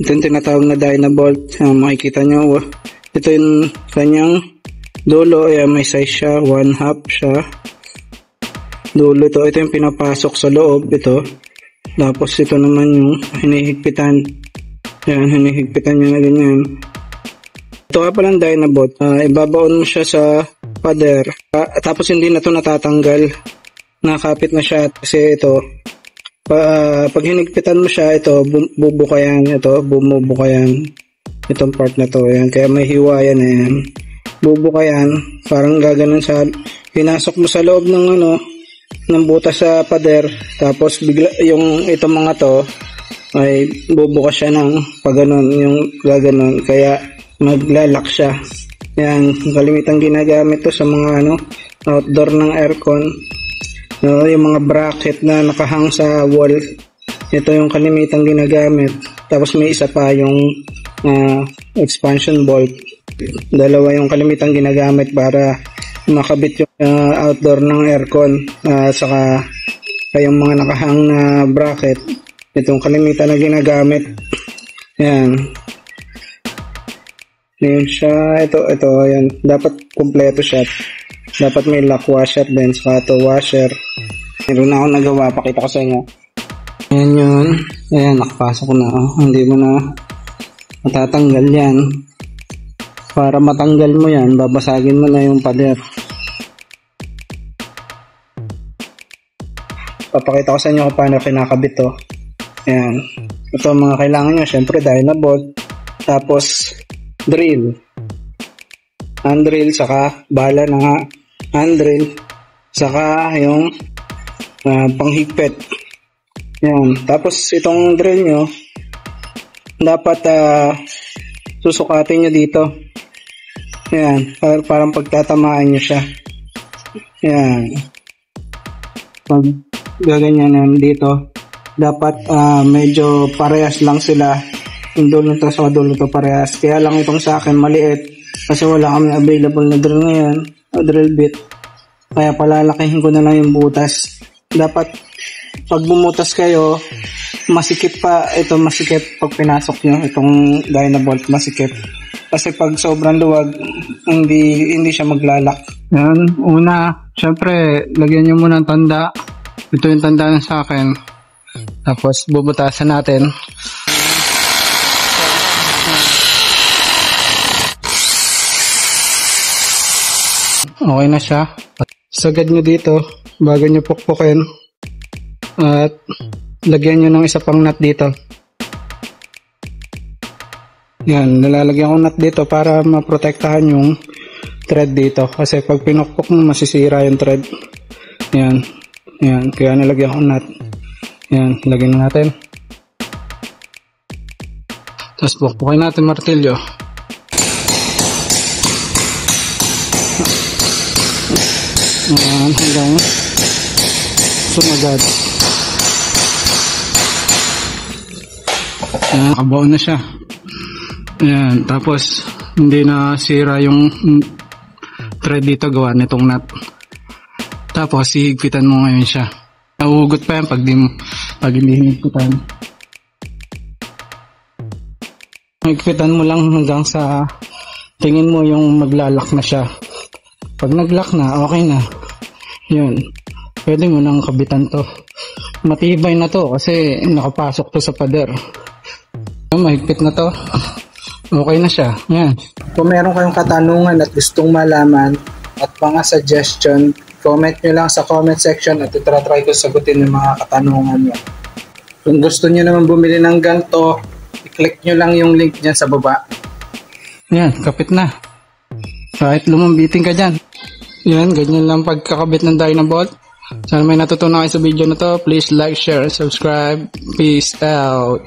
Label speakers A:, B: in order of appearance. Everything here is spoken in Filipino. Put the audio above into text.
A: Ito yung tinatawag na Dynabolt. Makikita nyo, ito yung kanyang dulo. May size siya, 1/2 siya. Dulo ito yung pinapasok sa loob. Ito. Tapos ito naman yung hinihigpitan. Yan, hinihigpitan nyo na ganyan. Ito nga palang Dynabolt. Ibabaon mo siya sa pader. Tapos hindi na ito natatanggal. Nakapit na siya kasi ito. Pag hinigpitan mo siya, ito bubuka yan. Ito, bumubuka yan. Itong part na to. Yan. Kaya may hiwayan na yan. Bubuka yan. Parang gaganon sa pinasok mo sa loob ng ng butas sa pader. Tapos bigla yung itong mga to ay bubuka siya ng pagganon, yung gaganon. Kaya maglalak siya. Yan. Kalimitang ginagamit to sa mga outdoor ng aircon. Yung mga bracket na nakahang sa wall, ito yung kalimitang ginagamit. Tapos may isa pa yung expansion bolt. Dalawa yung kalimitang ginagamit para makabit yung outdoor ng aircon. Saka yung mga nakahang na bracket, itong kalimitan na ginagamit. Yan. Yan siya. Ito, yan. Dapat kumpleto siya. Dapat may lock washer din, saka ito washer. Meron na akong nagawa, pakita ko sa inyo. Ayan yun. Ayan, nakapasok ko na. Hindi mo na matatanggal yan. Para matanggal mo yan, babasagin mo na yung pader. Papakita ko sa inyo kung paano kinakabit to. Ayan. Ito ang mga kailangan nyo. Siyempre, Dynabolt. Tapos, drill. Hand drill, saka bala na hand drill, saka yung panghigpit. Yan. Tapos itong drill nyo, dapat susukatin nyo dito. Yan. Parang pagtatamaan nyo siya. Yan. Pag gaganyan dito, dapat medyo parehas lang sila. Yung dulo to sa dulo to parehas. Kaya lang itong sa akin maliit. Kasi wala kami available na drill ngayon, drill bit. Kaya palalakihin ko na lang yung butas. Dapat pag bumutas kayo, masikip pa. Ito masikip pag pinasok nyo. Itong Dynabolt masikip. Kasi pag sobrang luwag, hindi siya maglalak. Yan, una, syempre, lagyan nyo muna ng tanda. Ito yung tanda na sa akin. Tapos bubutasan natin. Okay na siya. Sagad nyo dito bago nyo pukpukin. At lagyan nyo ng isa pang nut dito. Yan, nilalagyan ko nut dito para maprotektahan yung thread dito. Kasi pag pinukpok mo, masisira yung thread. Yan. Yan, kaya nilagyan ko nut. Yan, lagyan natin. Tapos pukpukin natin martilyo. Ayan, hanggang sumagad. Ayan, kabaw na siya. Ayan, tapos hindi na sira yung thread dito gawa nitong nut. Tapos hihigpitan mo ngayon siya. Nahuhugot pa yan pag hindi hinigpitan. Higpitan mo lang hanggang sa tingin mo yung maglalak na siya. Pag nag-lock na, okay na. Yun. Pwede mo nang kabitan to. Matibay na to kasi nakapasok to sa pader. Mahigpit na to. Okay na siya. Yan. Kung meron kayong katanungan at gustong malaman at mga suggestion, comment nyo lang sa comment section at itry ko sagutin yung mga katanungan nyo. Kung gusto nyo naman bumili ng ganito, i-click nyo lang yung link dyan sa baba. Yan, kapit na. Kahit lumambitin ka dyan. Yan, ganyan lang pagkakabit ng Dynabolt. Sana may natutunan kayo sa video na to. Please like, share, and subscribe. Peace out.